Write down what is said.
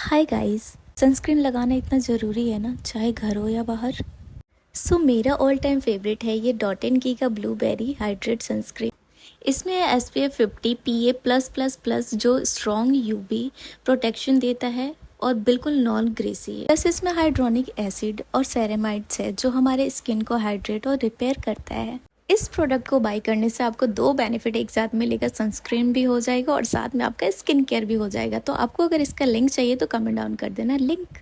Hi guys. Sunscreen लगाना इतना ज़रूरी है ना, चाहे घर हो या बाहर। मेरा ऑल टाइम फेवरेट है ये डॉट एंड की का ब्लूबेरी हाइड्रेट सनस्क्रीन। इसमें SPF 50 PA+++ जो स्ट्रॉन्ग यूवी प्रोटेक्शन देता है और बिल्कुल नॉन ग्रेसी है। प्लस इसमें हाइड्रोनिक एसिड और सेरेमाइड्स है जो हमारे स्किन को हाइड्रेट और रिपेयर करता है। इस प्रोडक्ट को बाय करने से आपको दो बेनिफिट एक साथ मिलेगा, सनस्क्रीन भी हो जाएगा और साथ में आपका स्किन केयर भी हो जाएगा। तो आपको अगर इसका लिंक चाहिए तो कमेंट डाउन कर देना लिंक।